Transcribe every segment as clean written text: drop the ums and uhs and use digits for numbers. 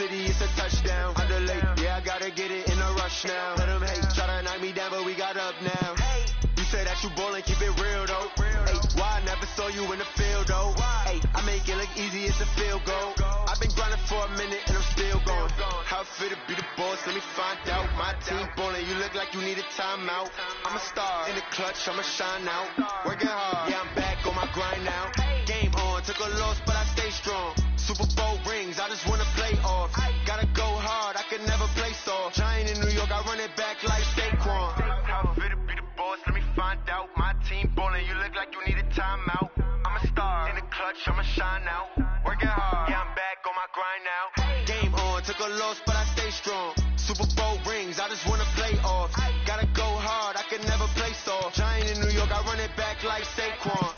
city, it's a touchdown. Underlay, yeah, I gotta get it in a rush now. Let them hate, try to knock me down, but we got up now. You say that you ballin', keep it real though. Hey, why I never saw you in the field though? Hey, I make it look easy, it's a field goal. I've been grinding for a minute and I'm still going. How it feel to be the boss, let me find out. My team ballin', you look like you need a timeout. I'm a star in the clutch, I'ma shine out. Working hard, yeah, I'm back on my grind now. Game on, took a loss, but I stay strong. Super Bowl rings, I just wanna play off. Gotta go hard, I can never play soft. Giant in New York, I run it back like Saquon. How it feel to be the boss, let me find out. My team ballin', you look like you need a timeout. I'm a star in the clutch, I'ma shine out. Working hard, yeah, I'm back on my grind now. Game on, took a loss, but I stay strong. Super Bowl rings, I just wanna play off. Gotta go hard, I can never play soft. Giant in New York, I run it back like Saquon.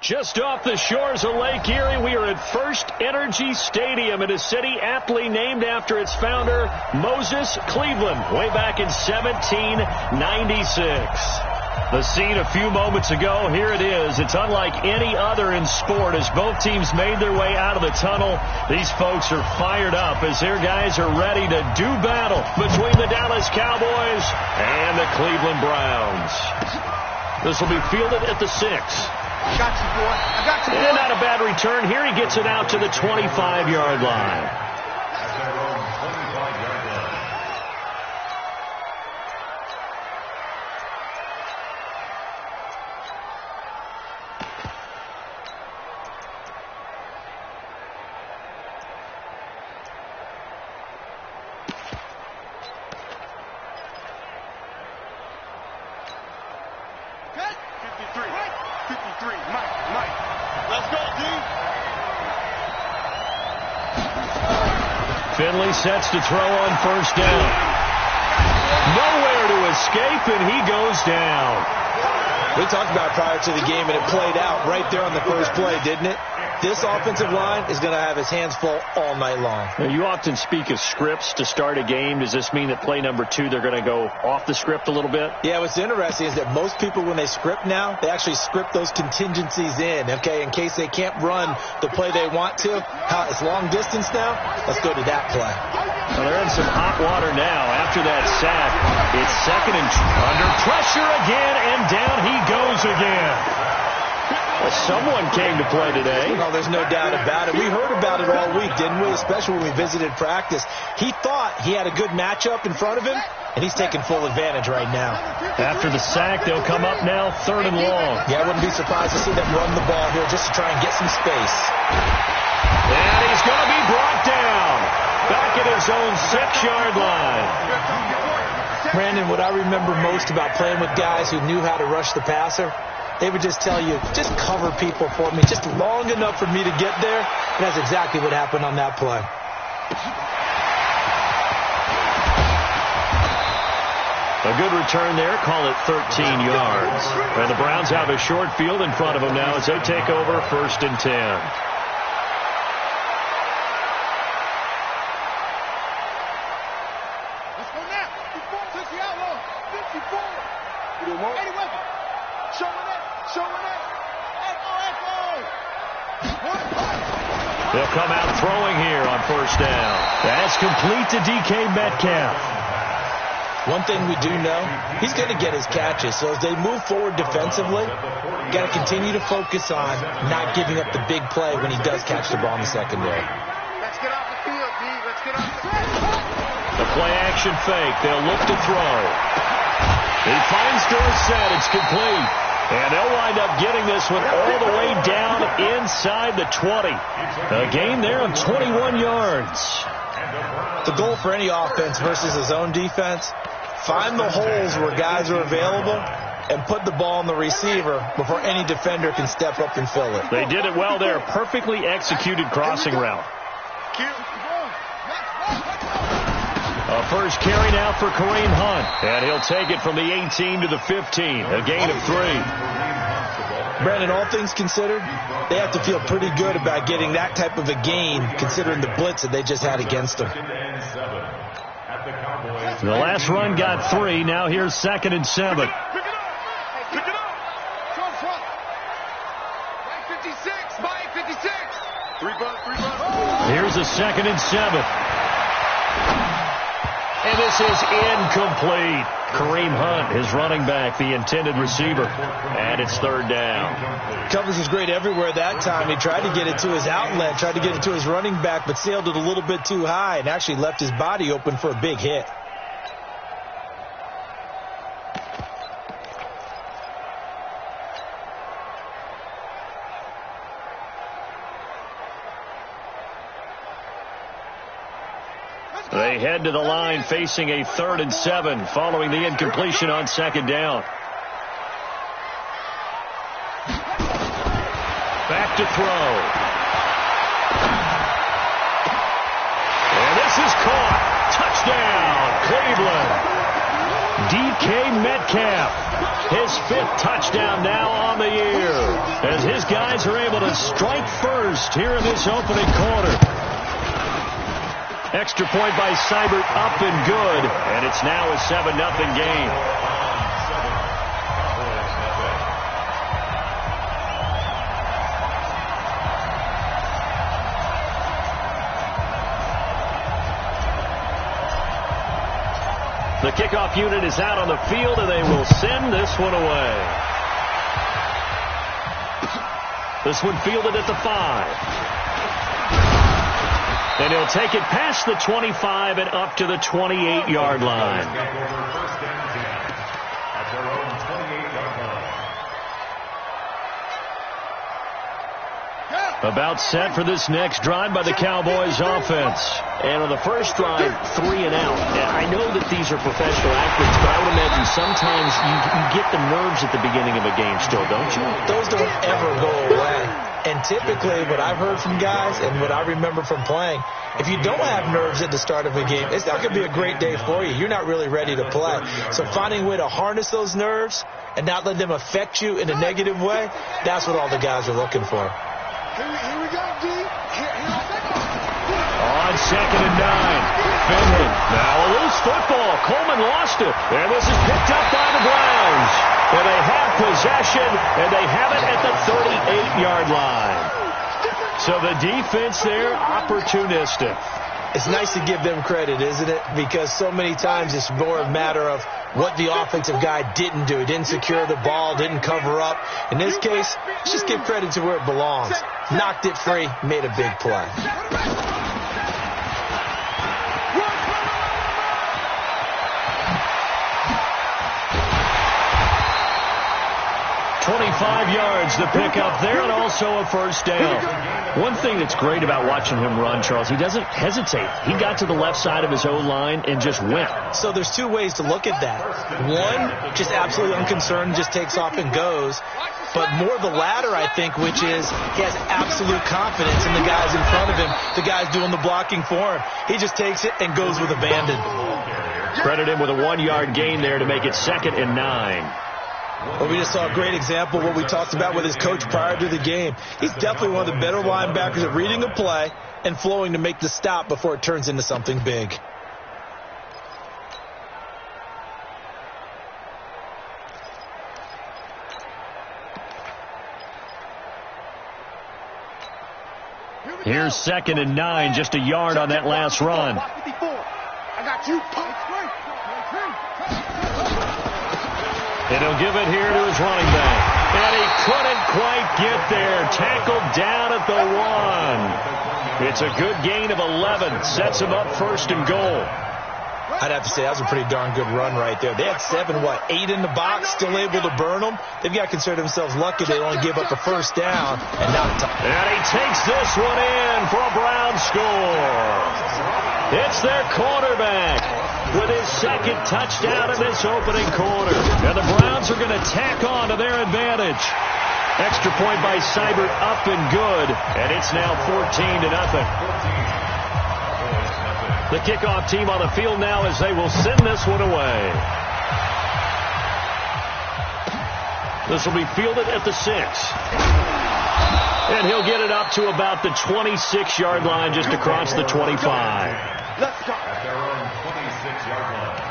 Just off the shores of Lake Erie, we are at First Energy Stadium in a city aptly named after its founder, Moses Cleveland, way back in 1796. The scene a few moments ago, here it is. It's unlike any other in sport as both teams made their way out of the tunnel. These folks are fired up as their guys are ready to do battle between the Dallas Cowboys and the Cleveland Browns. This will be fielded at the 6. I got you, boy. I got you, boy. And not a bad return here. He gets it out to the 25-yard line. Finley sets to throw on first down. Nowhere to escape, and he goes down. We talked about it prior to the game, and it played out right there on the first play, didn't it? This offensive line is going to have his hands full all night long. Now, you often speak of scripts to start a game. Does this mean that play number 2, they're going to go off the script a little bit? Yeah, what's interesting is that most people, when they script now, they actually script those contingencies in, okay, in case they can't run the play they want to. It's long distance now. Let's go to that play. Well, they're in some hot water now after that sack. It's second and under pressure again, and down he goes again. Well, someone came to play today. Well, there's no doubt about it. We heard about it all week, didn't we? Especially when we visited practice. He thought he had a good matchup in front of him, and he's taking full advantage right now. After the sack, they'll come up now 3rd and long. Yeah, I wouldn't be surprised to see them run the ball here just to try and get some space. And he's going to be brought down. Back at his own 6-yard line. Brandon, what I remember most about playing with guys who knew how to rush the passer, they would just tell you, just cover people for me, just long enough for me to get there. And that's exactly what happened on that play. A good return there, call it 13 yards. And the Browns have a short field in front of them now as they take over 1st and 10. They'll come out throwing here on 1st down. That's complete to DK Metcalf. One thing we do know, he's going to get his catches. So as they move forward defensively, got to continue to focus on not giving up the big play when he does catch the ball in the secondary. Let's get off the field, D. Let's get off the field. The play action fake. They'll look to throw. He finds Dorsett. It's complete. And they'll wind up getting this one all the way down inside the 20. A gain there of 21 yards. The goal for any offense versus his own defense, find the holes where guys are available and put the ball on the receiver before any defender can step up and fill it. They did it well there. Perfectly executed crossing route. A first carry now for Kareem Hunt. And he'll take it from the 18 to the 15. A gain of 3. Brandon, all things considered, they have to feel pretty good about getting that type of a gain considering the blitz that they just had against them. The last run got 3. Now here's 2nd and 7. Pick it up. Show front. 56. By 56. 3 bucks. Here's a 2nd and 7. And this is incomplete. Kareem Hunt, his running back, the intended receiver. And it's 3rd down. Coverage was great everywhere that time. He tried to get it to his outlet, tried to get it to his running back, but sailed it a little bit too high and actually left his body open for a big hit. They head to the line facing a 3rd and 7 following the incompletion on 2nd down. Back to throw. And this is caught. Touchdown, Cleveland. DK Metcalf. His 5th touchdown now on the year as his guys are able to strike first here in this opening quarter. Extra point by Seibert, up and good, and it's now a 7-0 game. The kickoff unit is out on the field, and they will send this one away. This one fielded at the 5. And he'll take it past the 25 and up to the 28-yard line. About set for this next drive by the Cowboys offense. And on the first drive, 3 and out. I know that these are professional athletes, but I would imagine sometimes you get the nerves at the beginning of a game still, don't you? Those don't ever go away. And typically what I've heard from guys and what I remember from playing, if you don't have nerves at the start of a game, it's not going to be a great day for you. You're not really ready to play. So finding a way to harness those nerves and not let them affect you in a negative way, that's what all the guys are looking for. Here we go, D. On 2nd and 9. Finley. Now a loose football. Coleman lost it. And this is picked up by the Browns. And they have possession, and they have it at the 38-yard line. So the defense there, opportunistic. It's nice to give them credit, isn't it? Because so many times it's more a matter of what the offensive guy didn't do. Didn't secure the ball, didn't cover up. In this case, let's just give credit to where it belongs. Knocked it free, made a big play. 25 yards to pick up there, and also a first down. One thing that's great about watching him run, Charles, he doesn't hesitate. He got to the left side of his O-line and just went. So there's 2 ways to look at that. One, just absolutely unconcerned, just takes off and goes. But more the latter, I think, which is he has absolute confidence in the guys in front of him, the guys doing the blocking for him. He just takes it and goes with abandon. Credit him with a 1-yard gain there to make it 2nd and 9. Well, we just saw a great example of what we talked about with his coach prior to the game. He's definitely one of the better linebackers at reading a play and flowing to make the stop before it turns into something big. Here's 2nd and 9, just a yard on that last run. I got you. And he'll give it here to his running back. And he couldn't quite get there. Tackled down at the 1. It's a good gain of 11. Sets him up 1st and goal. I'd have to say that was a pretty darn good run right there. They had 8 in the box, still able to burn them. They've got to consider themselves lucky they only give up a first down and not a touchdown. And he takes this one in for a Brown score. It's their quarterback with his second touchdown in this opening quarter. And the Browns are going to tack on to their advantage. Extra point by Seibert up and good. And it's now 14-0. The kickoff team on the field now as they will send this one away. This will be fielded at the 6. And he'll get it up to about the 26-yard line, just across the 25. Let's go. At their own 26-yard line.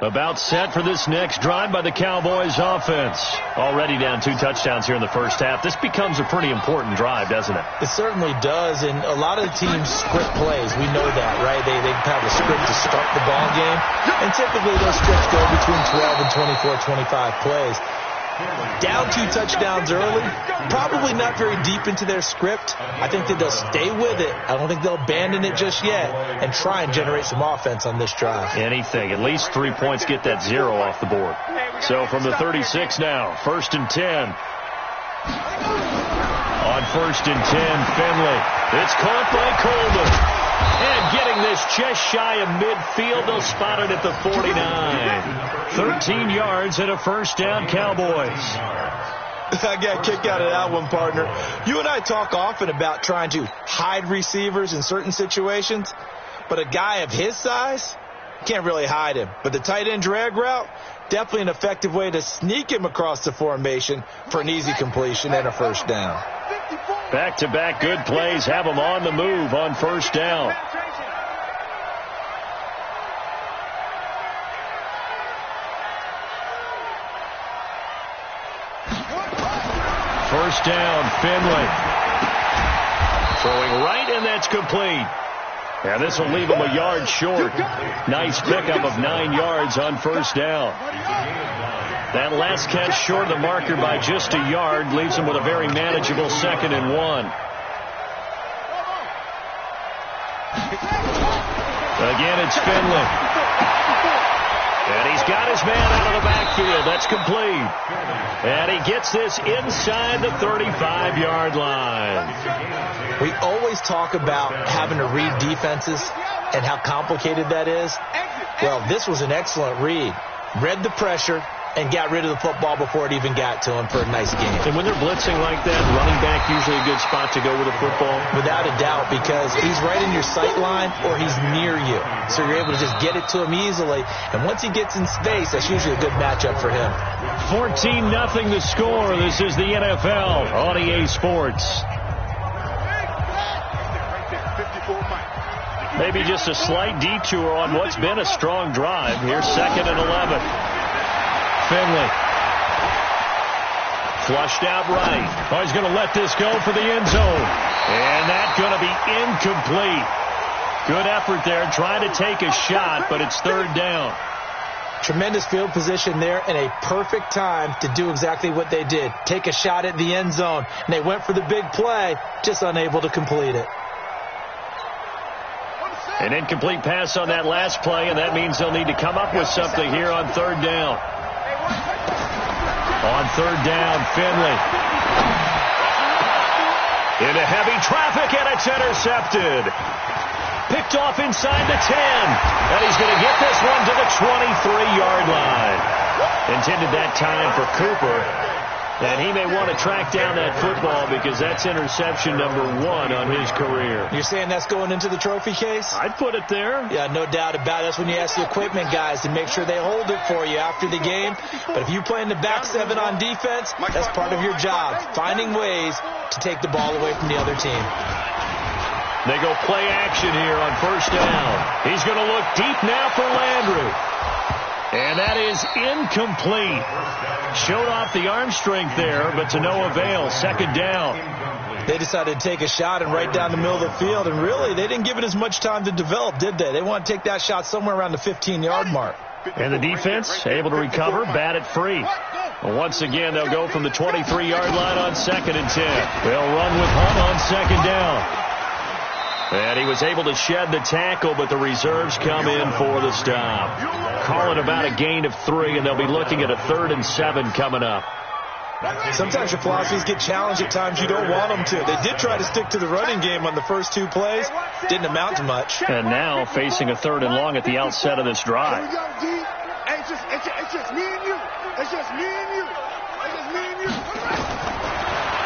About set for this next drive by the Cowboys offense. Already down 2 touchdowns here in the first half. This becomes a pretty important drive, doesn't it? It certainly does, and a lot of the teams script plays. We know that, right? They have a script to start the ball game, and typically those scripts go between 12 and 24, 25 plays. Down 2 touchdowns early, probably not very deep into their script. I think that they'll stay with it. I don't think they'll abandon it just yet and try and generate some offense on this drive. Anything. At least 3 points, get that 0 off the board. So from the 36 now, 1st and 10. On 1st and 10, Finley. It's caught by Coleman. And getting this just shy of midfield, they'll spot it at the 49. 13 yards and a first down, Cowboys. I got a kick out of that one, partner. You and I talk often about trying to hide receivers in certain situations, but a guy of his size, can't really hide him. But the tight end drag route, definitely an effective way to sneak him across the formation for an easy completion and a first down. Back-to-back good plays have them on the move on first down. First down, Finley. Throwing right, and that's complete. And this will leave him a yard short. Nice pickup of 9 yards on first down. That last catch short of the marker by just a yard leaves him with a very manageable 2nd and 1. Again, it's Finley. And he's got his man out of the backfield. That's complete. And he gets this inside the 35-yard line. We always talk about having to read defenses and how complicated that is. Well, this was an excellent read. Read the pressure and got rid of the football before it even got to him for a nice game. And when they're blitzing like that, running back usually a good spot to go with the football? Without a doubt, because he's right in your sight line or he's near you. So you're able to just get it to him easily. And once he gets in space, that's usually a good matchup for him. 14-0 the score. This is the NFL on EA Sports. Maybe just a slight detour on what's been a strong drive. Here's 2nd and 11. Finley. Flushed out right. Oh, he's going to let this go for the end zone. And that's going to be incomplete. Good effort there, trying to take a shot, but it's 3rd down. Tremendous field position there and a perfect time to do exactly what they did. Take a shot at the end zone. And they went for the big play, just unable to complete it. An incomplete pass on that last play, and that means they'll need to come up with something here on 3rd down. On 3rd down, Finley. Into heavy traffic, and it's intercepted. Picked off inside the 10. And he's going to get this one to the 23-yard line. Intended that time for Cooper. And he may want to track down that football because that's interception number 1 on his career. You're saying that's going into the trophy case? I'd put it there. Yeah, no doubt about it. That's when you ask the equipment guys to make sure they hold it for you after the game. But if you play in the back 7 on defense, that's part of your job, finding ways to take the ball away from the other team. They go play action here on first down. He's going to look deep now for Landry. And that is incomplete. Showed off the arm strength there, but to no avail. 2nd down. They decided to take a shot and right down the middle of the field, and really, they didn't give it as much time to develop, did they? They want to take that shot somewhere around the 15-yard mark. And the defense able to recover, bat it free. Once again, they'll go from the 23-yard line on 2nd and 10. They'll run with Hunt on 2nd down. And he was able to shed the tackle, but the reserves come in for the stop. Calling about a gain of 3, and they'll be looking at a 3rd and 7 coming up. Sometimes your philosophies get challenged at times you don't want them to. They did try to stick to the running game on the first 2 plays. Didn't amount to much. And now facing a 3rd and long at the outset of this drive. It's just me and you. It's just me and you. It's just me and you.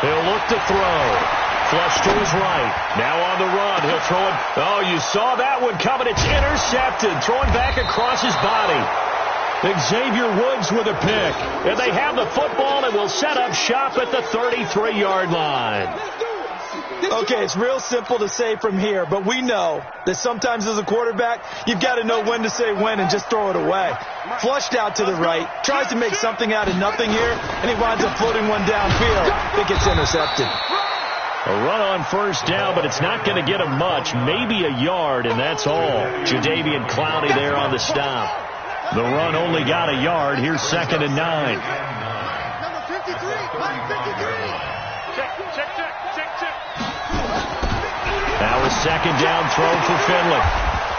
He'll look to throw. Flush to his right. Now on the run. He'll throw it. Oh, you saw that one coming. It's intercepted. Throwing back across his body. Xavier Woods with a pick. And they have the football and will set up shop at the 33-yard line. Okay, it's real simple to say from here, but we know that sometimes as a quarterback, you've got to know when to say when and just throw it away. Flushed out to the right, tries to make something out of nothing here, and he winds up floating one downfield. It gets intercepted. A run on 1st down, but it's not going to get him much. Maybe a yard, and that's all. Jadeveon Clowney there on the stop. The run only got a yard. Here's 2nd and 9. Number 53. Check. Now a 2nd down throw for Finley.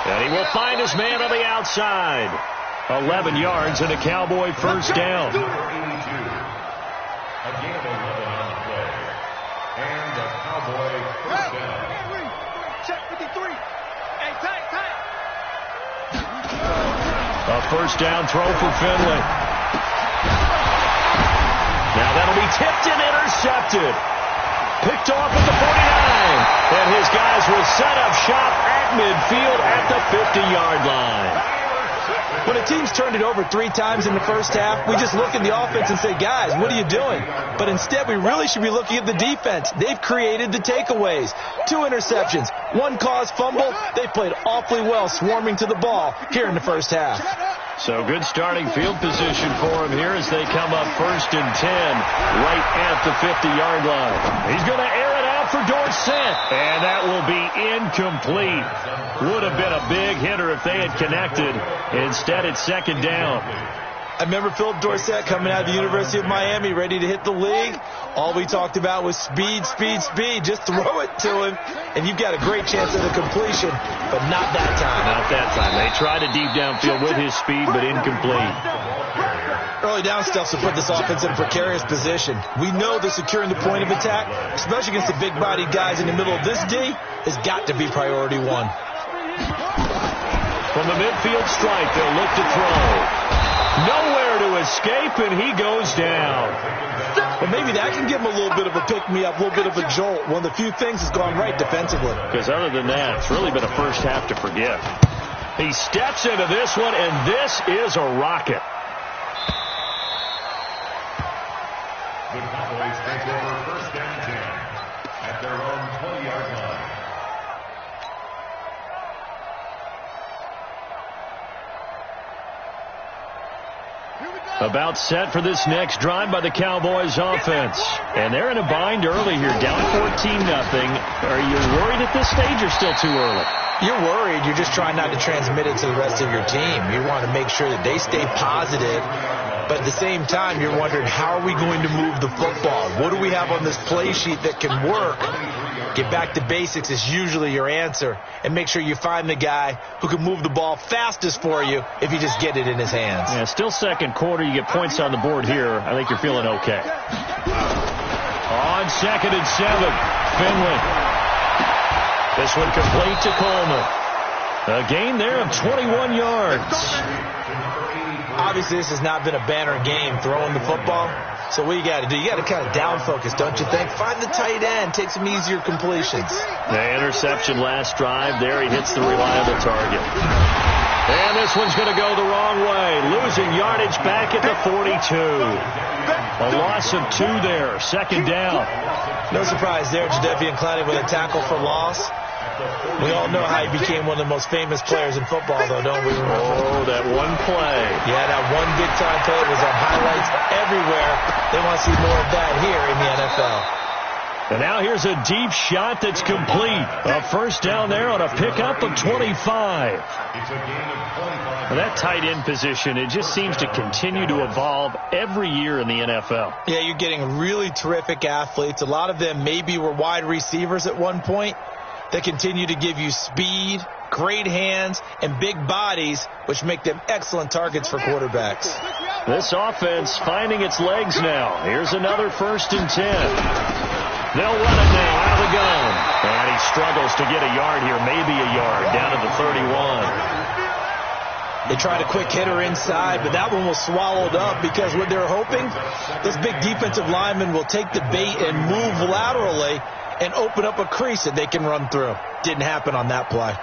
And he will find his man on the outside. 11 yards and a Cowboy 1st down. A gain of 11 on the play. And a Cowboy 1st down. Check 53. Hey, tight. A 1st down throw for Finley. Now that'll be tipped and intercepted. Picked off at the 49. And his guys will set up shop at midfield at the 50-yard line. When a team's turned it over 3 times in the first half, we just look at the offense and say, guys, what are you doing? But instead, we really should be looking at the defense. They've created the takeaways. 2 interceptions, 1 caused fumble. They've played awfully well swarming to the ball here in the first half. So good starting field position for him here as they come up 1st and 10 right at the 50-yard line. He's going to air it out for Dorsett. And that will be incomplete. Would have been a big hitter if they had connected. Instead, it's 2nd down. I remember Philip Dorsett coming out of the University of Miami ready to hit the league. All we talked about was speed. Just throw it to him, and you've got a great chance at a completion, but not that time. Not that time. They tried a deep downfield with his speed, but incomplete. Early down stuff to put this offense in a precarious position. We know that securing the point of attack, especially against the big-bodied guys in the middle of this D, has got to be priority 1. From the midfield strike, they'll look to throw. Nowhere to escape, and he goes down. But maybe that can give him a little bit of a pick-me-up, a little bit of a jolt. One of the few things has gone right defensively. Because other than that, it's really been a first half to forget. He steps into this one, and this is a rocket. The Cowboys take over 1st and 10 at their own 20-yard line. About set for this next drive by the Cowboys offense. And they're in a bind early here, down 14-0. Are you worried at this stage or still too early? You're worried. You're just trying not to transmit it to the rest of your team. You want to make sure that they stay positive. But at the same time, you're wondering, how are we going to move the football? What do we have on this play sheet that can work? Get back to basics is usually your answer. And make sure you find the guy who can move the ball fastest for you if you just get it in his hands. Yeah, still 2nd quarter. You get points on the board here. I think you're feeling okay. On 2nd and 7, Finley. This one complete to Coleman. A gain there of 21 yards. Obviously, this has not been a banner game throwing the football. So what you got to do? You got to kind of down focus, don't you think? Find the tight end. Take some easier completions. The interception last drive. There he hits the reliable target. And this one's going to go the wrong way. Losing yardage back at the 42. A loss of 2 there. 2nd down. No surprise there. Jadeveon Clowney with a tackle for loss. We all know how he became one of the most famous players in football, though, don't we? Oh, that one play. Yeah, that one big-time play was on highlights everywhere. They want to see more of that here in the NFL. And now here's a deep shot that's complete. A first down there on a pickup of 25. It's a gain of 25. That tight end position, it just seems to continue to evolve every year in the NFL. Yeah, you're getting really terrific athletes. A lot of them maybe were wide receivers at one point. They continue to give you speed, great hands, and big bodies, which make them excellent targets for quarterbacks. This offense finding its legs now. Here's another 1st and 10. They'll run it now out of the gun. And he struggles to get a yard here, maybe a yard, down to the 31. They tried a quick hitter inside, but that one was swallowed up because what they're hoping, this big defensive lineman will take the bait and move laterally and open up a crease that they can run through. Didn't happen on that play.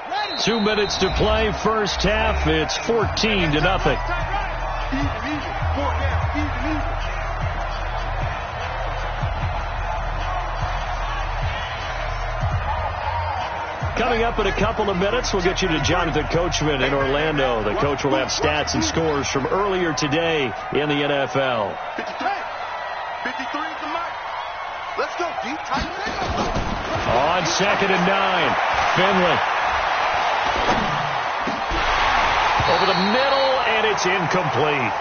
Ready. 2 minutes to play, first half. It's 14-0. Coming up in a couple of minutes, we'll get you to Jonathan Coachman in Orlando. The coach will have stats and scores from earlier today in the NFL. 53 is the mark. Let's go deep, tight. On 2nd and 9, Finley. Over the middle, and it's incomplete.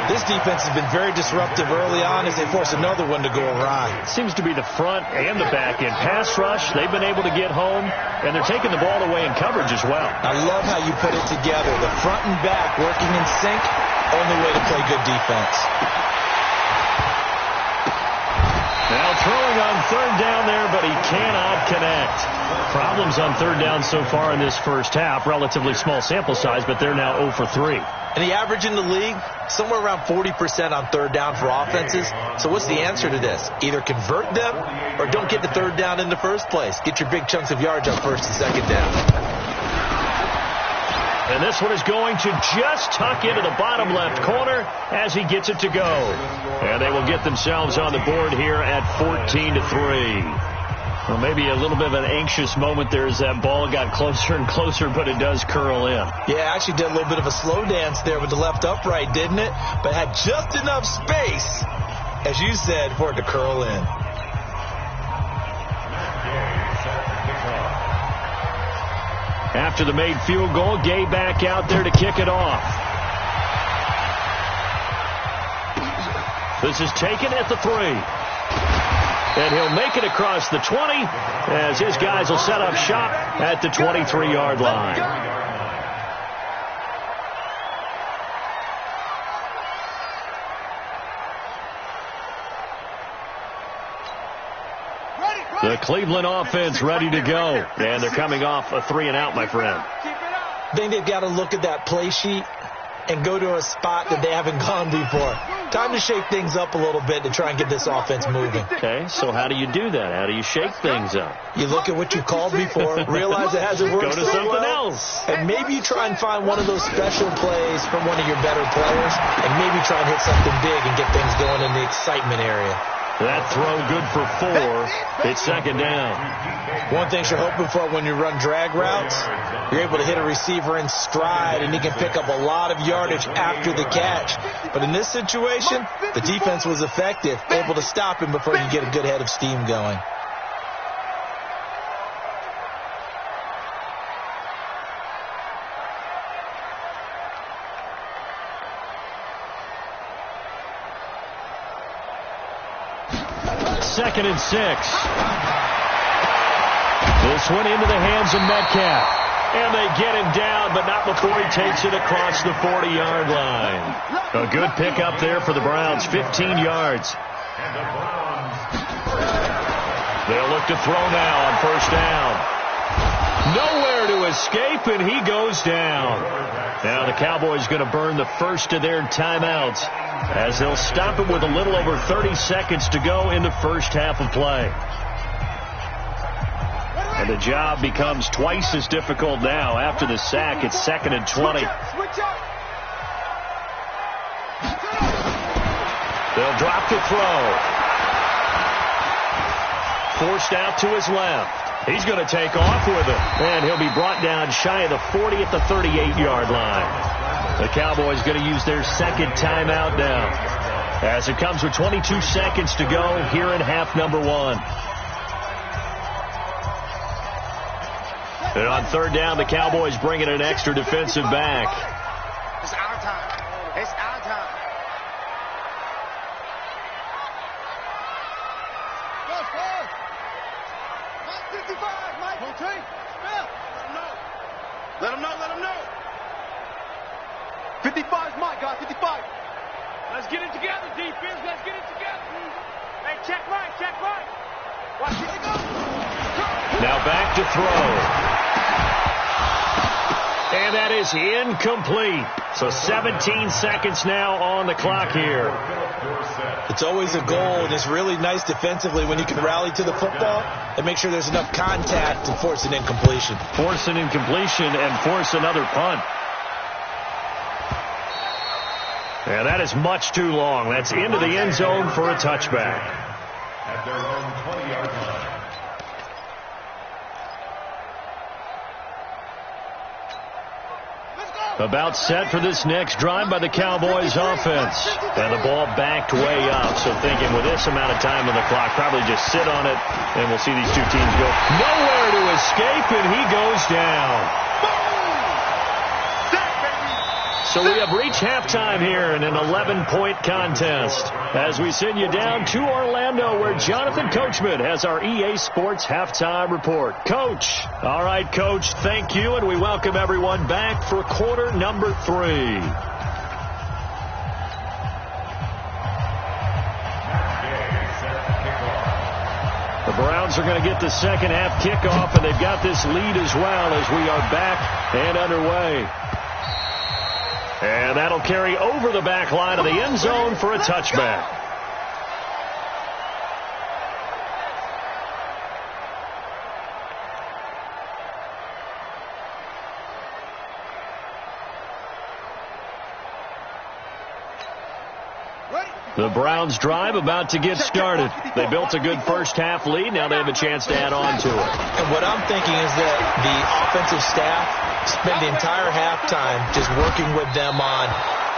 This defense has been very disruptive early on as they force another one to go awry. Seems to be the front and the back end. Pass rush, they've been able to get home, and they're taking the ball away in coverage as well. I love how you put it together. The front and back working in sync, only way to play good defense. Now throwing on 3rd down there, but he cannot connect. Problems on 3rd down so far in this first half. Relatively small sample size, but they're now 0 for 3. And the average in the league, somewhere around 40% on 3rd down for offenses. So what's the answer to this? Either convert them or don't get the 3rd down in the first place. Get your big chunks of yards on 1st and 2nd down. And this one is going to just tuck into the bottom left corner as he gets it to go. And they will get themselves on the board here at 14-3. Well, maybe a little bit of an anxious moment there as that ball got closer and closer, but it does curl in. Yeah, actually did a little bit of a slow dance there with the left upright, didn't it? But had just enough space, as you said, for it to curl in. After the made field goal, Gay back out there to kick it off. This is taken at the 3. And he'll make it across the 20 as his guys will set up shop at the 23-yard line. The Cleveland offense ready to go. And they're coming off a 3-and-out, my friend. I think they've got to look at that play sheet and go to a spot that they haven't gone before. Time to shake things up a little bit to try and get this offense moving. Okay, so how do you do that? How do you shake things up? You look at what you called before, realize it hasn't worked. Go to something else. And maybe you try and find one of those special plays from one of your better players, and maybe try and hit something big and get things going in the excitement area. That throw good for 4. It's 2nd down. One thing you're hoping for when you run drag routes, you're able to hit a receiver in stride, and he can pick up a lot of yardage after the catch. But in this situation, the defense was effective, able to stop him before you get a good head of steam going. Second and 6. This one into the hands of Metcalf. And they get him down, but not before he takes it across the 40-yard line. A good pickup there for the Browns, 15 yards. They'll look to throw now on 1st down. Nowhere to escape, and he goes down. Now the Cowboys going to burn the first of their timeouts as they'll stop it with a little over 30 seconds to go in the first half of play. And the job becomes twice as difficult now. After the sack, it's 2nd and 20. Switch up. They'll drop the throw. Forced out to his left. He's going to take off with it. And he'll be brought down shy of the 40 at the 38-yard line. The Cowboys going to use their second timeout now, as it comes with 22 seconds to go here in half number 1. And on 3rd down, the Cowboys bring in an extra defensive back. It's our time. It's our time. Go, go. 55, Mike. Okay. Let him know. Let him know. 55 is Mike, guys. 55. Let's get it together, defense. Let's get it together. Hey, check right. Watch it go. Now back to throw. And that is incomplete. So 17 seconds now on the clock here. It's always a goal, and it's really nice defensively when you can rally to the football and make sure there's enough contact to force an incompletion. Force an incompletion and force another punt. And that is much too long. That's into the end zone for a touchback. At their own 20-yard line. About set for this next drive by the Cowboys offense. And the ball backed way up. So thinking with this amount of time on the clock, probably just sit on it, and we'll see these two teams go nowhere to escape, and he goes down. So we have reached halftime here in an 11-point contest as we send you down to Orlando, where Jonathan Coachman has our EA Sports halftime report. Coach. All right, Coach, thank you, and we welcome everyone back for quarter number 3. The Browns are going to get the second half kickoff, and they've got this lead as well as we are back and underway. And that'll carry over the back line of the end zone for a touchback. The Browns drive about to get started. They built a good first half lead. Now they have a chance to add on to it. And what I'm thinking is that the offensive staff spent the entire halftime just working with them on,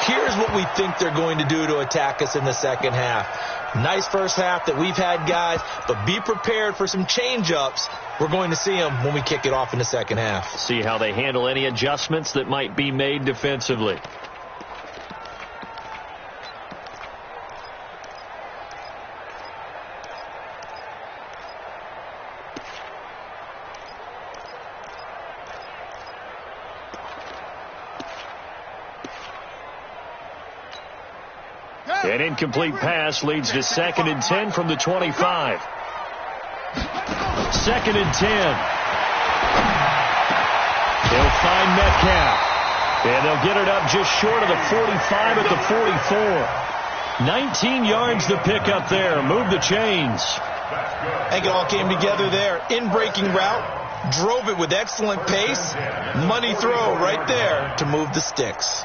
here's what we think they're going to do to attack us in the second half. Nice first half that we've had, guys, but be prepared for some change-ups. We're going to see them when we kick it off in the second half. See how they handle any adjustments that might be made defensively. An incomplete pass leads to 2nd and 10 from the 25. 2nd and 10. They'll find Metcalf. And they'll get it up just short of the 45 at the 44. 19 yards to pick up there. Move the chains. I think it all came together there. In-breaking route. Drove it with excellent pace. Money throw right there to move the sticks.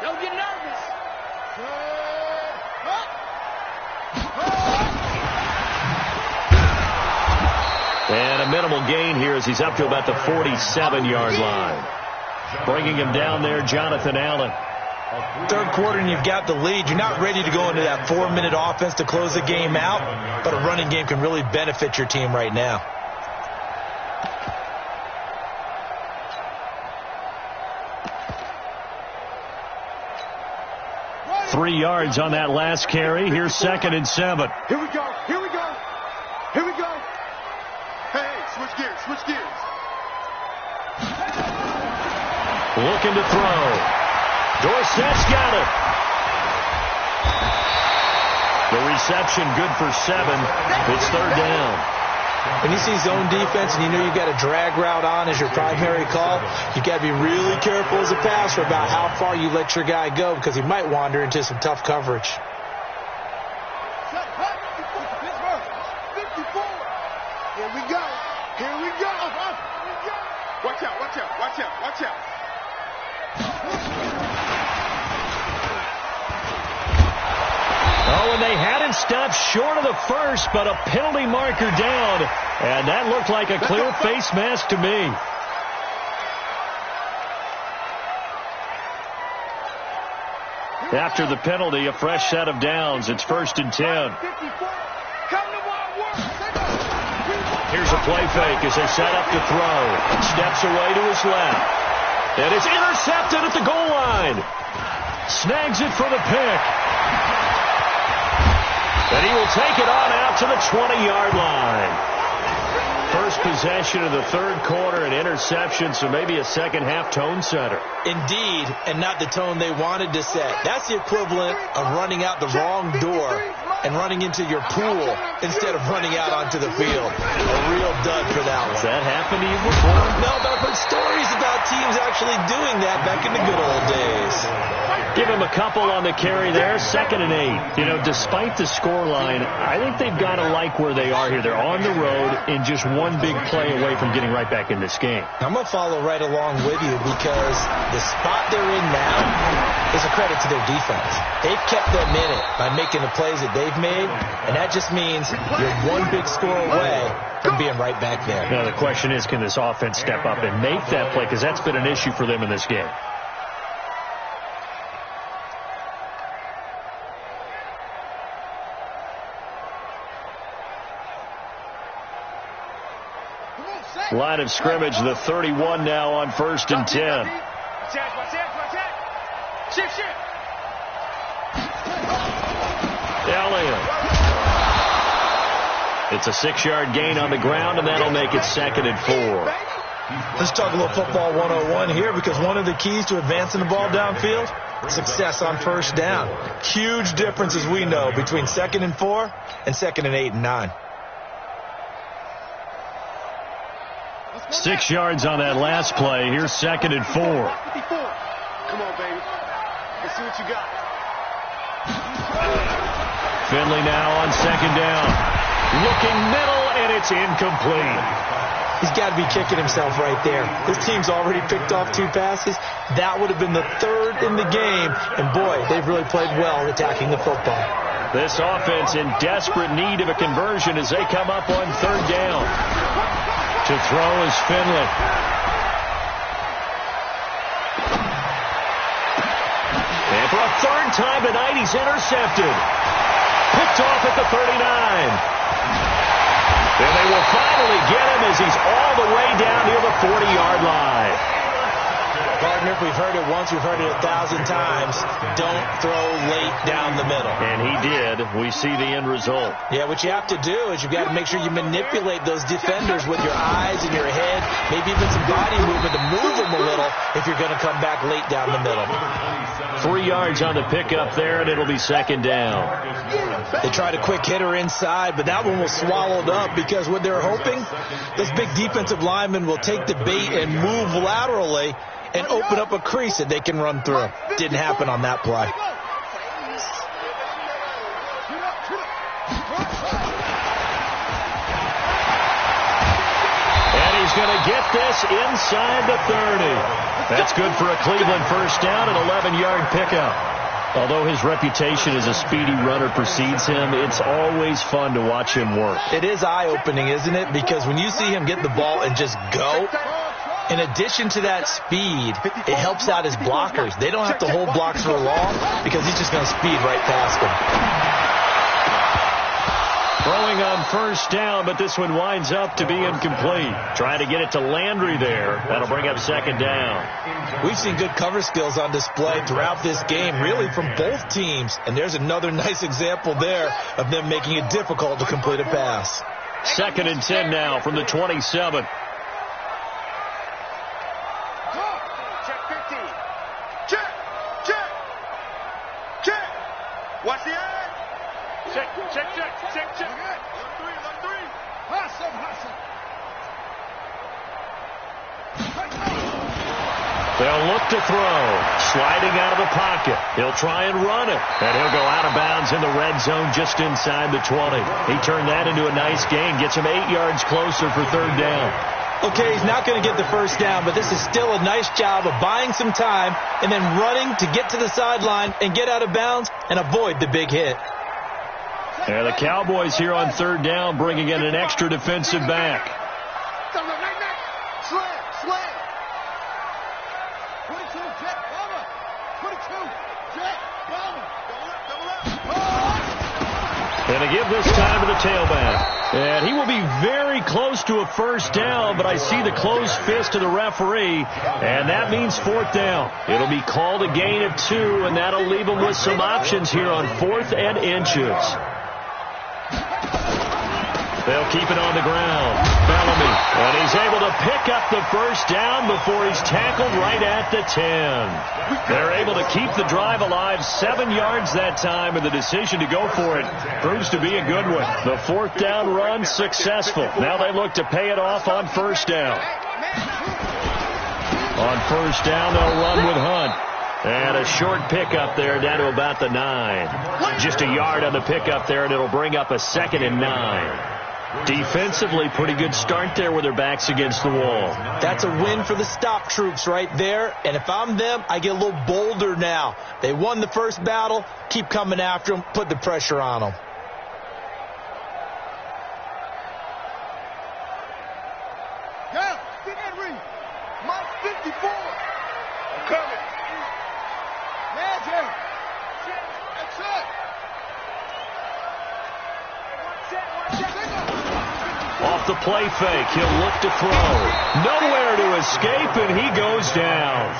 Don't get nervous. And a minimal gain here as he's up to about the 47-yard line. Bringing him down there, Jonathan Allen. Third quarter and you've got the lead. You're not ready to go into that 4-minute offense to close the game out, but a running game can really benefit your team right now. Three yards on that last carry. Here's 2nd and 7. Here we go. Here we go. Here we go. Hey, switch gears. Switch gears. Looking to throw. Dorsett's got it. The reception good for 7. It's 3rd down. When you see zone defense and you know you got a drag route on as your primary call, you got to be really careful as a passer about how far you let your guy go because he might wander into some tough coverage. Here we go. Here we go. Watch out, watch out, watch out, watch out. Oh, and they had him stopped short of the first, but a penalty marker down. And that looked like a clear face mask to me. After the penalty, a fresh set of downs. It's 1st and 10. Here's a play fake as they set up to throw. Steps away to his left. And it's intercepted at the goal line. Snags it for the pick. And he will take it on out to the 20-yard line. First possession of the third quarter, an interception, so maybe a second-half tone setter. Indeed, and not the tone they wanted to set. That's the equivalent of running out the wrong door and running into your pool instead of running out onto the field. A real dud for that one. Has that happened to you before? No, but I've heard stories about teams actually doing that back in the good old days. Give him a couple on the carry there, 2nd and 8. You know, despite the scoreline, I think they've got to like where they are here. They're on the road and just one big play away from getting right back in this game. I'm going to follow right along with you because the spot they're in now is a credit to their defense. They've kept them in it by making the plays that they've made, and that just means you're one big score away from being right back there. Now, the question is, can this offense step up and make that play? Because that's been an issue for them in this game. Line of scrimmage, the 31 now on 1st and 10. Elliott. It's a 6-yard gain on the ground, and that'll make it 2nd and 4. Let's talk a little football 101 here because one of the keys to advancing the ball downfield, success on first down. Huge difference, as we know, between 2nd and 4 and 2nd and 8 and 9. 6 yards on that last play. Here's 2nd and 4. Come on, baby. Let's see what you got. Finley now on 2nd down. Looking middle, and it's incomplete. He's got to be kicking himself right there. His team's already picked off 2 passes. That would have been the 3rd in the game. And, boy, they've really played well attacking the football. This offense in desperate need of a conversion as they come up on 3rd down. To throw is Finley. And for a 3rd time tonight, he's intercepted. Picked off at the 39. And they will finally get him as he's all the way down near the 40-yard line. Partner, if we've heard it once, we've heard it 1,000 times. Don't throw late down the middle. And he did. We see the end result. Yeah, what you have to do is you've got to make sure you manipulate those defenders with your eyes and your head, maybe even some body movement to move them a little if you're going to come back late down the middle. 3 yards on the pickup there, and it'll be 2nd down. They tried a quick hitter inside, but that one was swallowed up because what they're hoping, those big defensive linemen will take the bait and move laterally and open up a crease that they can run through. Didn't happen on that play. And he's going to get this inside the 30. That's good for a Cleveland first down, an 11-yard pickup. Although his reputation as a speedy runner precedes him, it's always fun to watch him work. It is eye-opening, isn't it? Because when you see him get the ball and just go, in addition to that speed, it helps out his blockers. They don't have to hold blocks for long because he's just going to speed right past them. Throwing on first down, but this one winds up to be incomplete. Trying to get it to Landry there. That'll bring up 2nd down. We've seen good cover skills on display throughout this game, really from both teams. And there's another nice example there of them making it difficult to complete a pass. 2nd and 10 now from the 27. Watch the eye. Check. Run three. Hustle. They'll look to throw. Sliding out of the pocket. He'll try and run it. And he'll go out of bounds in the red zone just inside the 20. He turned that into a nice gain. Gets him 8 yards closer for third down. Okay, he's not going to get the first down, but this is still a nice job of buying some time and then running to get to the sideline and get out of bounds and avoid the big hit. And the Cowboys here on third down bringing in an extra defensive back. Slam. 22, jet, bomber. 22, jet, bomber. Double up. And they give this time to the tailback. And he will be very close to a first down, but I see the closed fist of the referee, and that means fourth down. It'll be called a gain of 2, and that'll leave him with some options here on 4th and inches. They'll keep it on the ground. Bellamy, and he's able to pick up the first down before he's tackled right at the 10. They're able to keep the drive alive 7 yards that time, and the decision to go for it proves to be a good one. The fourth down run successful. Now they look to pay it off on first down. On first down, they'll run with Hunt. And a short pickup there down to about the 9. Just a yard on the pickup there, and it'll bring up a 2nd and 9. Defensively, pretty good start there with their backs against the wall. That's a win for the stop troops right there. And if I'm them, I get a little bolder now. They won the first battle. Keep coming after them. Put the pressure on them. Yeah, get that read. Mike 54. I'm coming. Magic. That's it. Off the play fake, he'll look to throw. Nowhere to escape, and he goes down.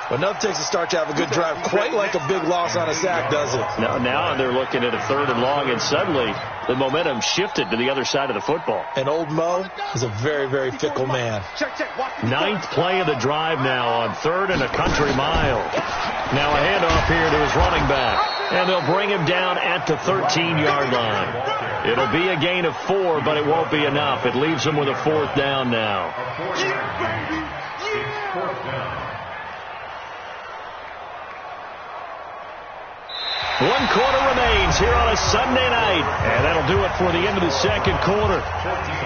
But enough takes a start to have a good drive. Quite like a big loss on a sack, does it? Now they're looking at a 3rd and long, and suddenly the momentum shifted to the other side of the football. And old Mo is a very, very fickle man. 9th play of the drive now on 3rd and a country mile. Now a handoff here to his running back. And they'll bring him down at the 13-yard line. It'll be a gain of 4, but it won't be enough. It leaves him with a 4th down now. One quarter remains here on a Sunday night. And that'll do it for the end of the second quarter.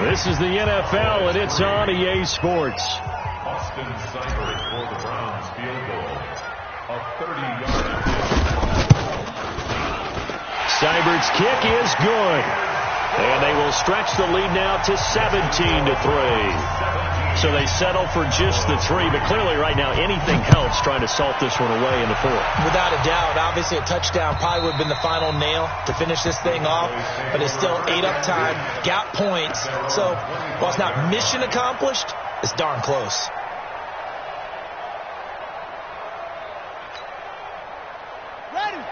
This is the NFL, and it's on EA Sports. Austin Seibert for the Browns field goal. A 30-yard. Seibert's kick is good. And they will stretch the lead now to 17-3. So they settle for just the 3. But clearly right now anything helps trying to salt this one away in the 4th. Without a doubt. Obviously a touchdown probably would have been the final nail to finish this thing off. But it's still 8 up time. Got points. So while it's not mission accomplished, it's darn close.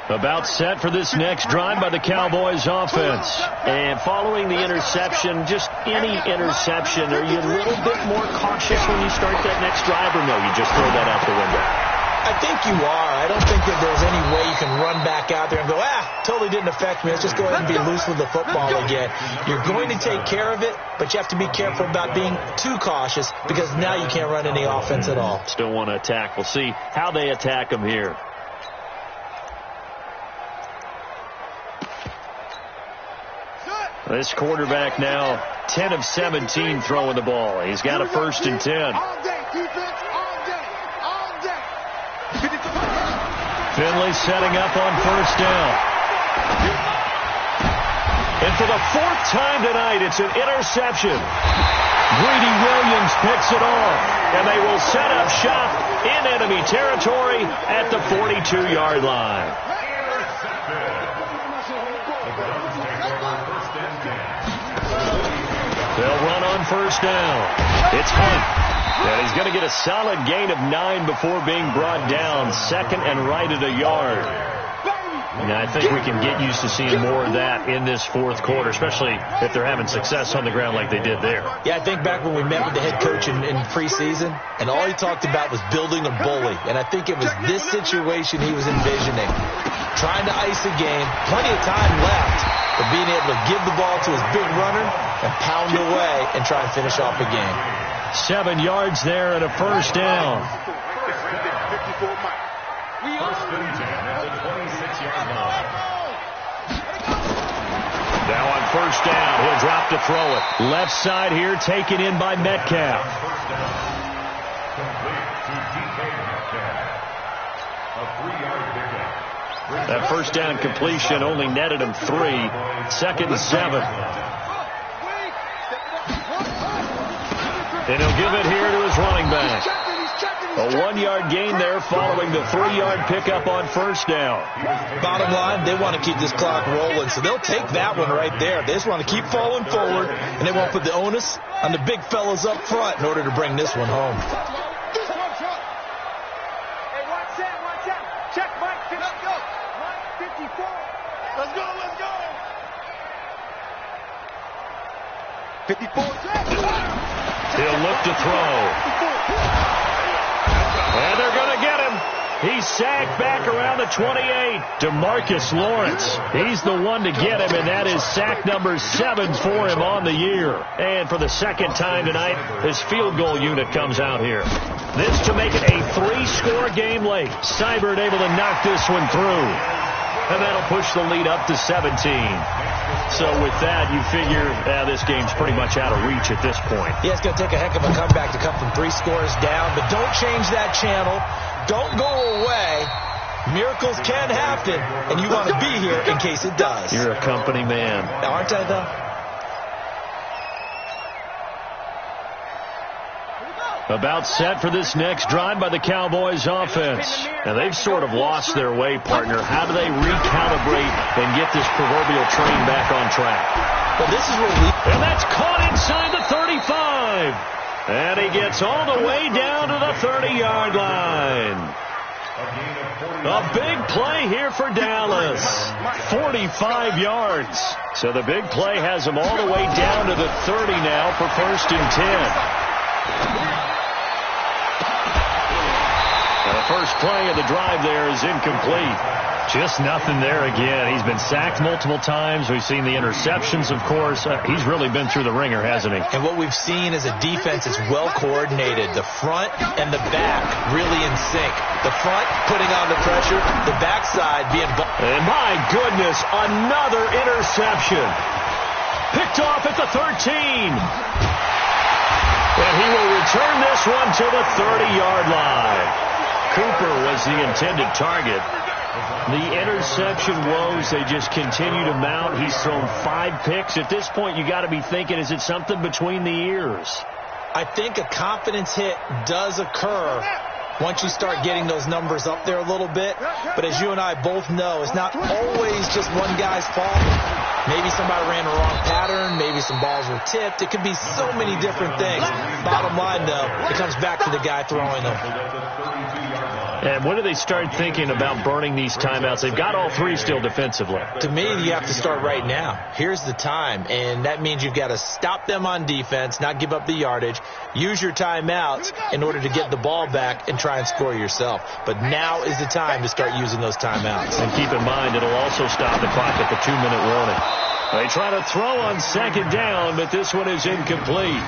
About set for this next drive by the Cowboys offense. And following the interception, just any interception, are you a little bit more cautious when you start that next drive, or no, you just throw that out the window? I think you are. I don't think that there's any way you can run back out there and go, totally didn't affect me. Let's just go ahead and be loose with the football again. You're going to take care of it, but you have to be careful about being too cautious because now you can't run any offense at all. Still want to attack. We'll see how they attack them here. This quarterback now 10 of 17 throwing the ball. He's got a 1st and 10. Finley setting up on first down. And for the 4th time tonight, it's an interception. Greedy Williams picks it off. And they will set up shop in enemy territory at the 42-yard line. They'll run on first down. It's Hunt. And he's going to get a solid gain of 9 before being brought down. 2nd and right at a yard. Now, I think we can get used to seeing more of that in this 4th quarter, especially if they're having success on the ground like they did there. Yeah, I think back when we met with the head coach in preseason, and all he talked about was building a bully. And I think it was this situation he was envisioning. Trying to ice a game, plenty of time left, but being able to give the ball to his big runner and pound away and try and finish off a game. 7 yards there and a first down. first down. He'll drop to throw it. Left side here taken in by Metcalf. First down. Complete to DK Metcalf. A 3-yard pickup. That first down completion only netted him 3. 2nd and 7. And he'll give it here to his running back. A 1-yard gain there following the 3-yard pickup on first down. Bottom line, they want to keep this clock rolling, so they'll take that one right there. They just want to keep falling forward, and they won't put the onus on the big fellas up front in order to bring this one home. Hey, watch out, watch out. Check Mike 50. Let's go. Mike 54. Let's go, let's go. 54. He'll look to throw. And they're going to get him. He's sacked back around the 28. DeMarcus Lawrence. He's the one to get him, and that is sack number 7 for him on the year. And for the second time tonight, his field goal unit comes out here. This to make it a 3-score game late. Seibert able to knock this one through. And that'll push the lead up to 17. So with that, you figure this game's pretty much out of reach at this point. Yeah, it's going to take a heck of a comeback to come from 3 scores down, but don't change that channel. Don't go away. Miracles can happen, and you want to be here in case it does. You're a company man. Aren't I, though? About set for this next drive by the Cowboys offense. And they've sort of lost their way, partner. How do they recalibrate and get this proverbial train back on track? Well, this is where and that's caught inside the 35. And he gets all the way down to the 30-yard line. A big play here for Dallas. 45 yards. So the big play has him all the way down to the 30 now for 1st and 10. The first play of the drive there is incomplete. Just nothing there again. He's been sacked multiple times. We've seen the interceptions, of course. He's really been through the ringer, hasn't he? And what we've seen is a defense that's well coordinated. The front and the back really in sync. The front putting on the pressure, the backside being... And my goodness, another interception. Picked off at the 13. And he will return this one to the 30-yard line. Cooper was the intended target. The interception woes, they just continue to mount. He's thrown 5 picks. At this point, you got to be thinking, is it something between the ears? I think a confidence hit does occur once you start getting those numbers up there a little bit. But as you and I both know, it's not always just one guy's fault. Maybe somebody ran the wrong pattern. Maybe some balls were tipped. It could be so many different things. Bottom line, though, it comes back to the guy throwing them. And when do they start thinking about burning these timeouts? They've got all 3 still defensively. To me, you have to start right now. Here's the time, and that means you've got to stop them on defense, not give up the yardage, use your timeouts in order to get the ball back and try and score yourself. But now is the time to start using those timeouts. And keep in mind, it'll also stop the clock at the 2-minute warning. They try to throw on 2nd down, but this one is incomplete.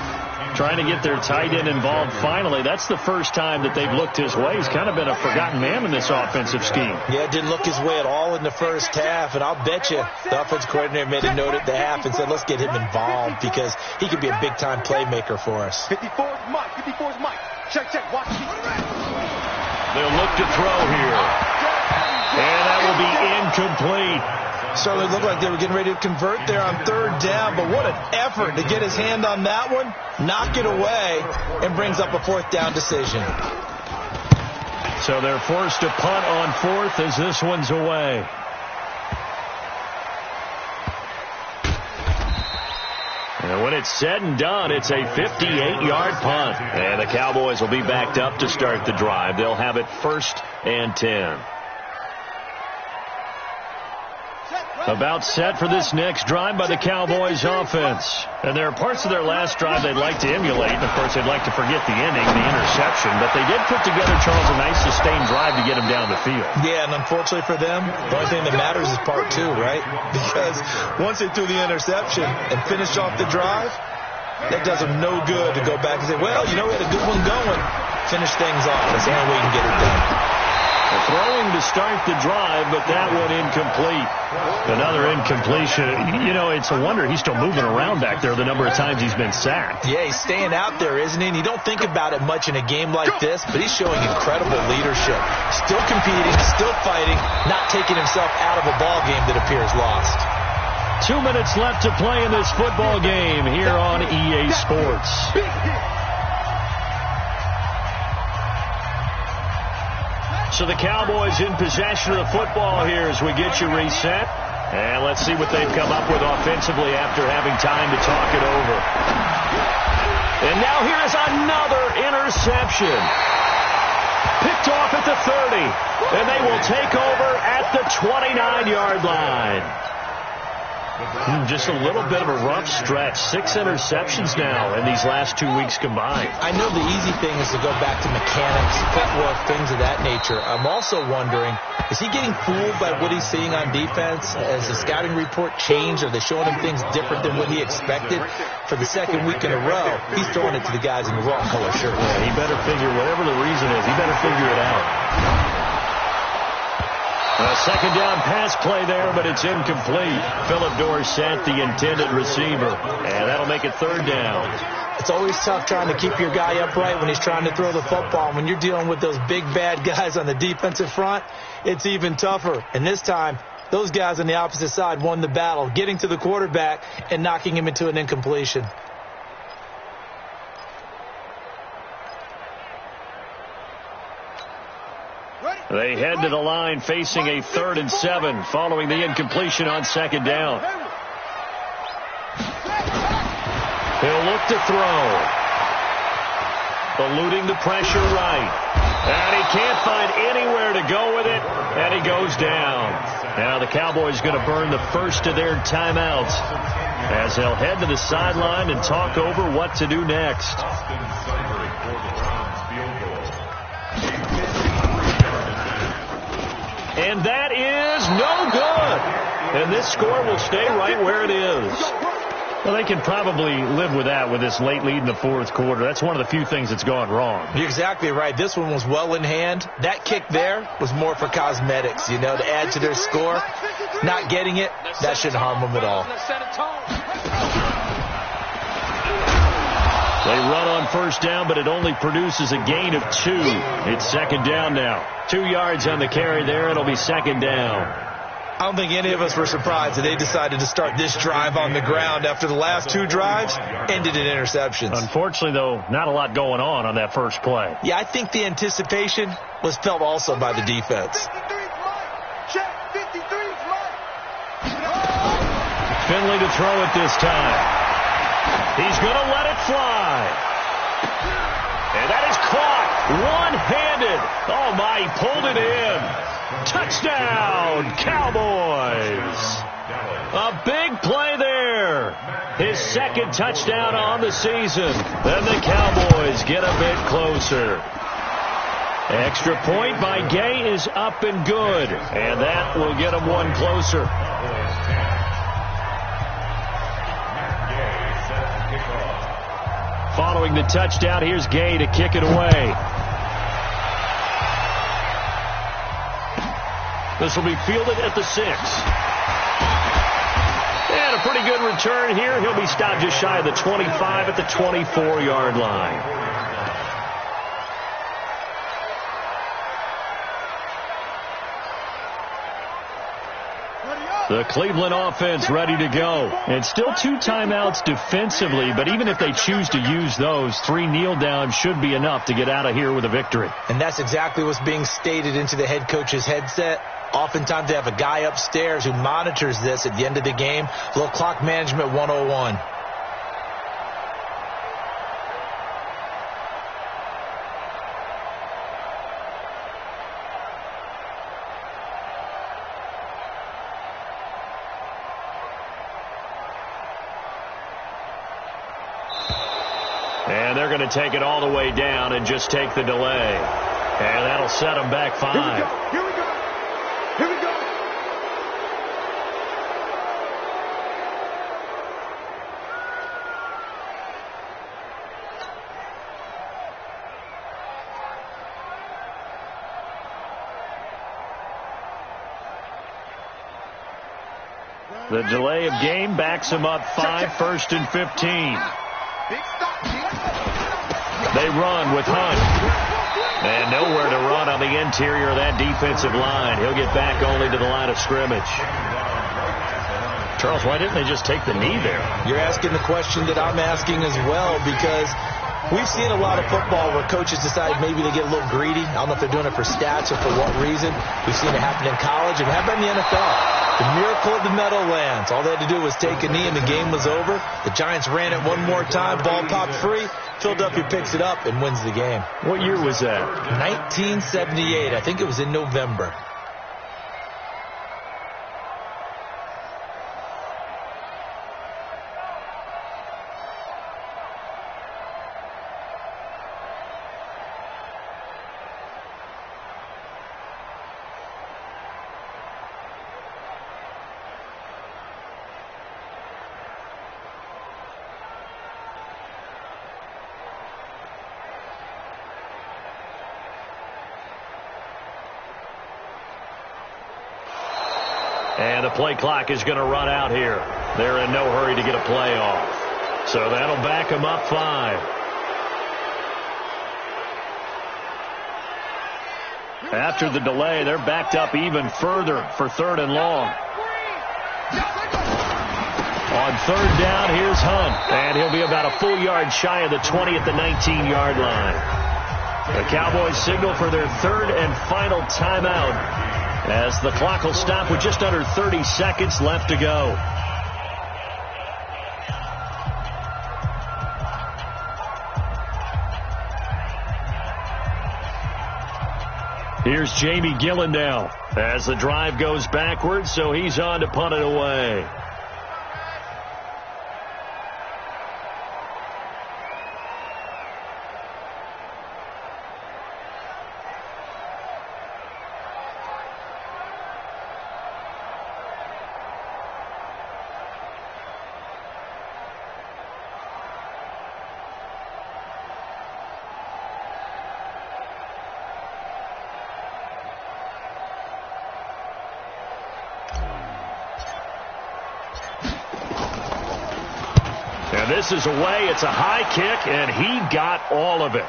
Trying to get their tight end involved finally. That's the first time that they've looked his way. He's kind of been a forgotten man in this offensive scheme. Yeah, it didn't look his way at all in the first half, and I'll bet you the offense coordinator made a note at the half and said, let's get him involved because he could be a big-time playmaker for us. 54's Mike. 54's Mike. Check, watch. They'll look to throw here. And that will be incomplete. Certainly looked like they were getting ready to convert there on 3rd down, but what an effort to get his hand on that one, knock it away, and brings up a 4th down decision. So they're forced to punt on 4th as this one's away. And when it's said and done, it's a 58-yard punt. And the Cowboys will be backed up to start the drive. They'll have it 1st and 10. About set for this next drive by the Cowboys offense. And there are parts of their last drive they'd like to emulate. And, of course, they'd like to forget the ending, the interception. But they did put together, Charles, a nice sustained drive to get them down the field. Yeah, and unfortunately for them, the only thing that matters is part 2, right? Because once they threw the interception and finished off the drive, that does them no good to go back and say, well, you know, we had a good one going. Finish things off. That's the only way you can get it done. And throwing to start the drive, but that one incomplete. Another incompletion. You know, it's a wonder he's still moving around back there the number of times he's been sacked. Yeah, he's staying out there, isn't he? And you don't think about it much in a game like this, but he's showing incredible leadership. Still competing, still fighting, not taking himself out of a ball game that appears lost. 2 minutes left to play in this football game here on EA Sports. So the Cowboys in possession of the football here as we get you reset. And let's see what they've come up with offensively after having time to talk it over. And now here is another interception. Picked off at the 30. And they will take over at the 29-yard line. Just a little bit of a rough stretch. 6 interceptions now in these last 2 weeks combined. I know the easy thing is to go back to mechanics, footwork, things of that nature. I'm also wondering, is he getting fooled by what he's seeing on defense? Has the scouting report changed? Are they showing him things different than what he expected? For the second week in a row, he's throwing it to the guys in the wrong color shirt. Yeah, he better figure, whatever the reason is, he better figure it out. A second down pass play there, but it's incomplete. Philip Dorsett, the intended receiver. And that'll make it 3rd down. It's always tough trying to keep your guy upright when he's trying to throw the football. When you're dealing with those big, bad guys on the defensive front, it's even tougher. And this time, those guys on the opposite side won the battle, getting to the quarterback and knocking him into an incompletion. They head to the line facing a 3rd and 7 following the incompletion on 2nd down. He'll look to throw. Eluding the pressure right. And he can't find anywhere to go with it. And he goes down. Now the Cowboys going to burn the first of their timeouts as they'll head to the sideline and talk over what to do next. And that is no good. And this score will stay right where it is. Well, they can probably live with that with this late lead in the 4th quarter. That's one of the few things that's gone wrong. You're exactly right. This one was well in hand. That kick there was more for cosmetics, you know, to add to their score. Not getting it, that shouldn't harm them at all. They run on 1st down, but it only produces a gain of 2. It's 2nd down now. 2 yards on the carry there. It'll be 2nd down. I don't think any of us were surprised that they decided to start this drive on the ground after the last 2 drives ended in interceptions. Unfortunately, though, not a lot going on that first play. Yeah, I think the anticipation was felt also by the defense. Finley to throw it this time. He's going to let it fly. And that is caught one-handed. Oh, my, he pulled it in. Touchdown, Cowboys. A big play there. His 2nd touchdown on the season. Then the Cowboys get a bit closer. Extra point by Gay is up and good. And that will get them one closer. Following the touchdown, here's Gay to kick it away. This will be fielded at the 6. And a pretty good return here. He'll be stopped just shy of the 25 at the 24-yard line. The Cleveland offense ready to go. And still 2 timeouts defensively, but even if they choose to use those, 3 kneel downs should be enough to get out of here with a victory. And that's exactly what's being stated into the head coach's headset. Oftentimes they have a guy upstairs who monitors this at the end of the game. A little clock management 101. And they're going to take it all the way down and just take the delay. And that'll set them back 5. Here we go. Here we go. The delay of game backs him up 5, 1st and 15. They run with Hunt. And nowhere to run on the interior of that defensive line. He'll get back only to the line of scrimmage. Charles, why didn't they just take the knee there? You're asking the question that I'm asking as well, because we've seen a lot of football where coaches decide maybe they get a little greedy. I don't know if they're doing it for stats or for what reason. We've seen it happen in college and happen in the NFL. The miracle of the Meadowlands. All they had to do was take a knee and the game was over. The Giants ran it one more time. Ball popped free. Philadelphia picks it up and wins the game. What year was that? 1978. I think it was in November. And the play clock is going to run out here. They're in no hurry to get a play off. So that'll back them up 5. After the delay, they're backed up even further for 3rd and long. On 3rd down, here's Hunt. And he'll be about a full yard shy of the 20 at the 19-yard line. The Cowboys signal for their 3rd and final timeout, as the clock will stop with just under 30 seconds left to go. Here's Jamie Gillen now as the drive goes backwards, so he's on to punt it away. This is away. It's a high kick, and he got all of it.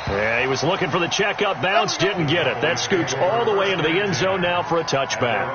Yeah, he was looking for the checkup bounce, didn't get it. That scoots all the way into the end zone now for a touchback.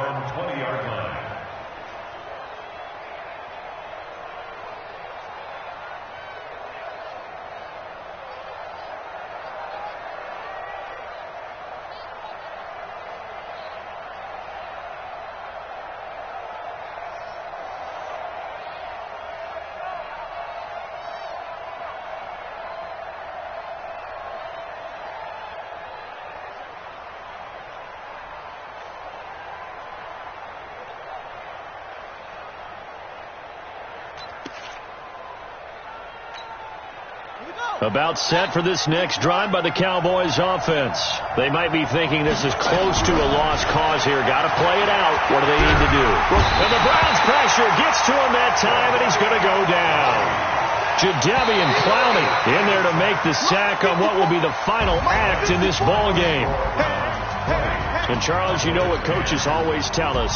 About set for this next drive by the Cowboys offense. They might be thinking this is close to a lost cause here. Got to play it out. What do they need to do? And the Browns pressure gets to him that time, and he's going to go down. Jadeveon Clowney in there to make the sack on what will be the final act in this ball game. And Charles, you know what coaches always tell us.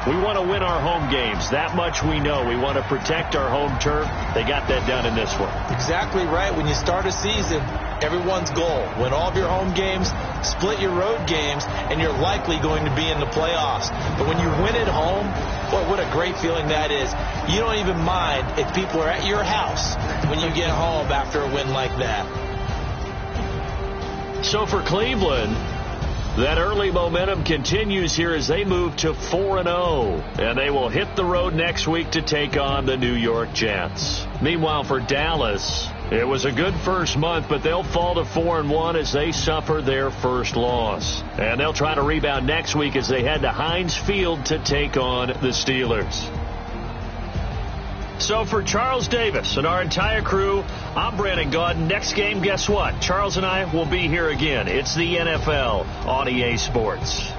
We want to win our home games. That much we know. We want to protect our home turf. They got that done in this one. Exactly right. When you start a season, everyone's goal: win all of your home games, split your road games, and you're likely going to be in the playoffs. But when you win at home, boy, what a great feeling that is. You don't even mind if people are at your house when you get home after a win like that. So for Cleveland, that early momentum continues here as they move to 4-0, and they will hit the road next week to take on the New York Jets. Meanwhile, for Dallas, it was a good first month, but they'll fall to 4-1 as they suffer their first loss. And they'll try to rebound next week as they head to Heinz Field to take on the Steelers. So for Charles Davis and our entire crew, I'm Brandon Gaudin. Next game, guess what? Charles and I will be here again. It's the NFL on EA Sports.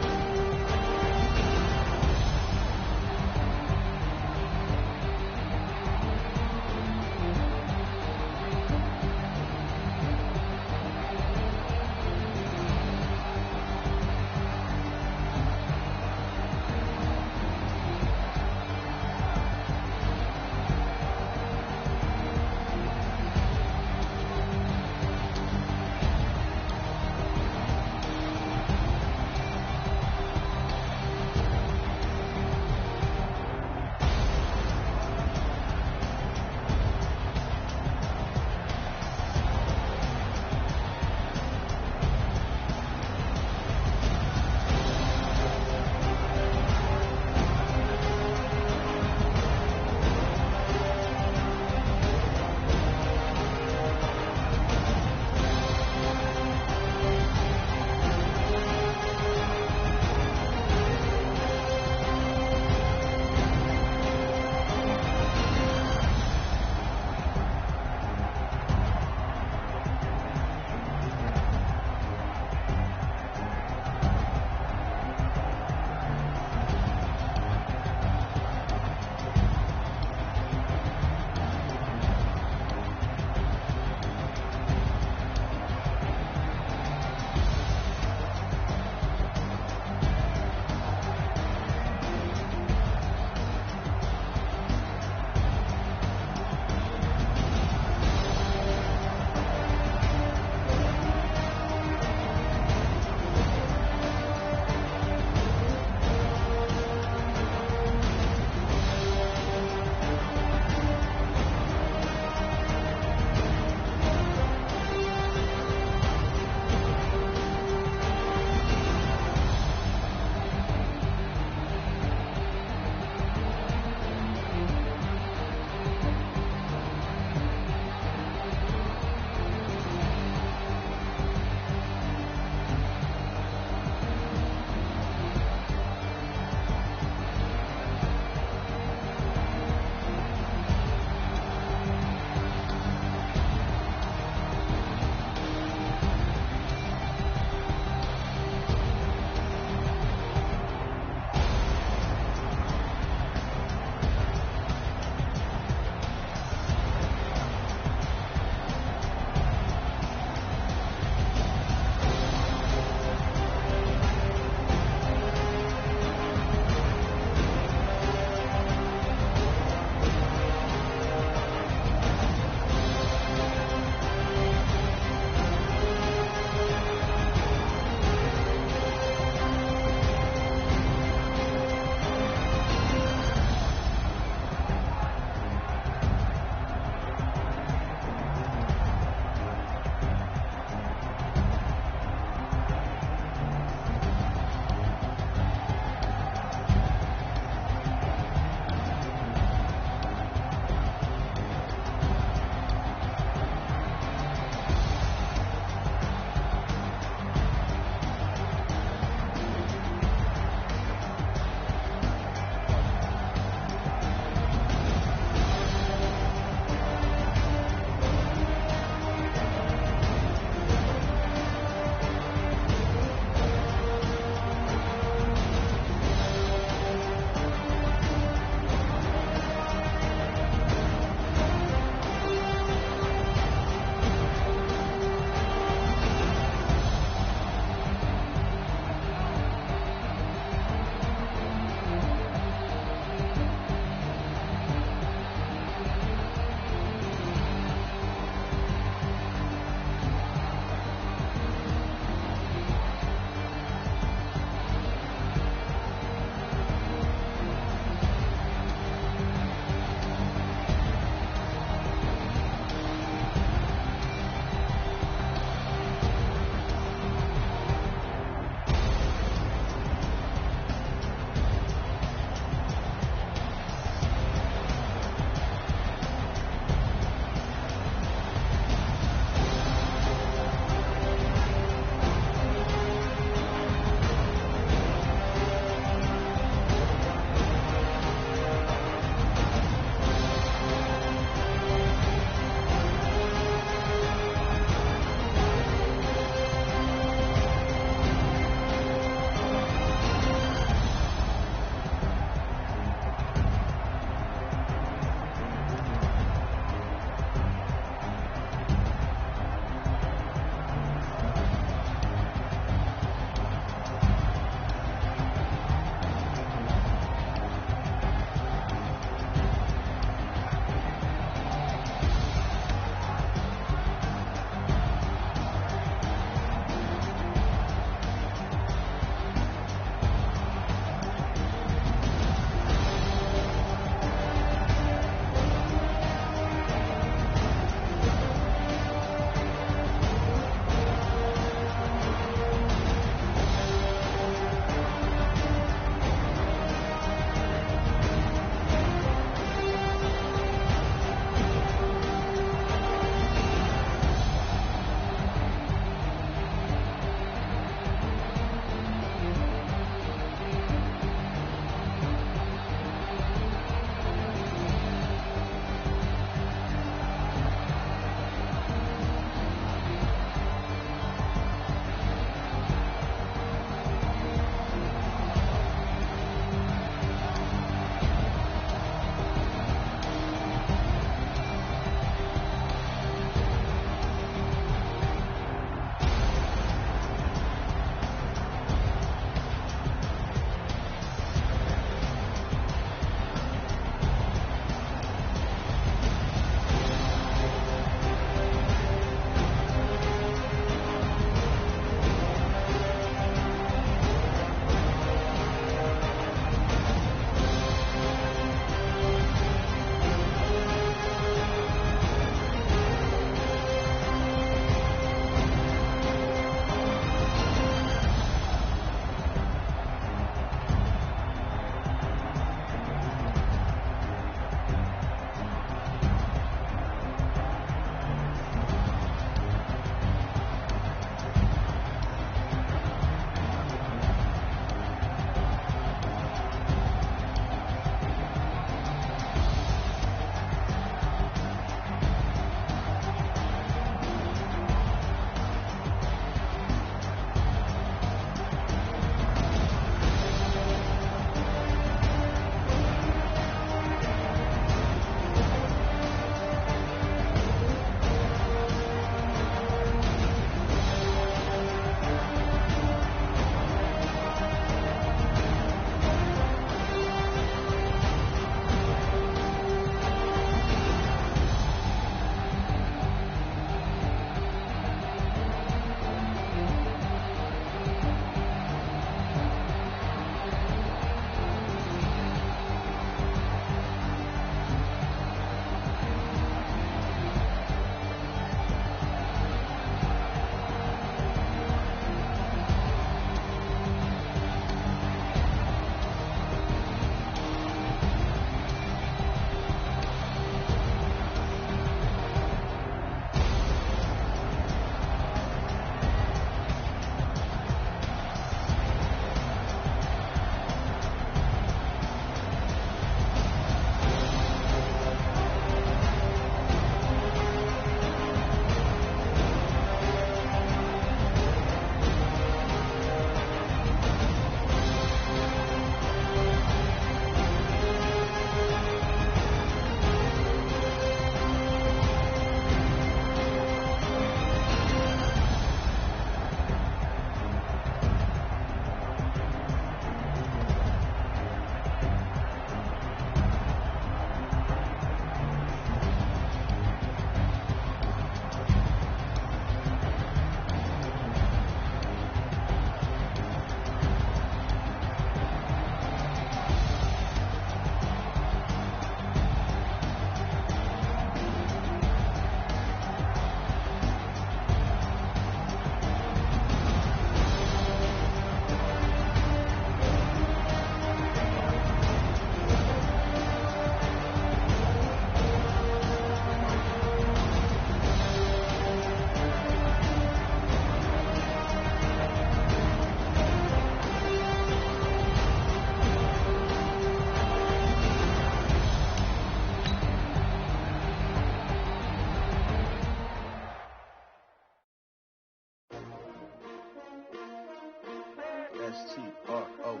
S-T-R-O.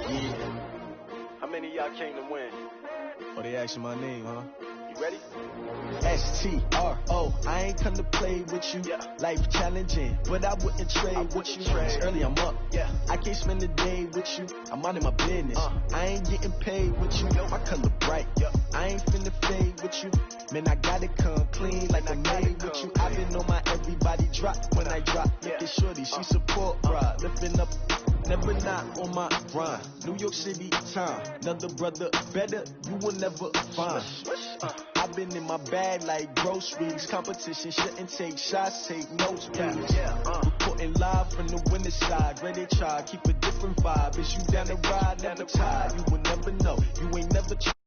Yeah. How many of y'all came to win? Oh, they asking my name, huh? You ready? S-T-R-O. I ain't come to play with you. Yeah. Life challenging, but I wouldn't trade with you. It's early, I'm up. Yeah. I can't spend the day with you. I'm out of my business. I ain't getting paid with you. My color bright. I ain't finna fade with you. Man, I gotta come clean like I made with you. I been on my everybody drop when I drop. Look at shorty, she support, bruh. Lifting up, never not on my grind. New York City time, another brother better, you will never find. I've been in my bag like groceries. Competition shouldn't take shots, take notes, please. Reporting live from the winter side. Ready to try, keep a different vibe. Is you down the ride, never tired. You will never know, you ain't never tried.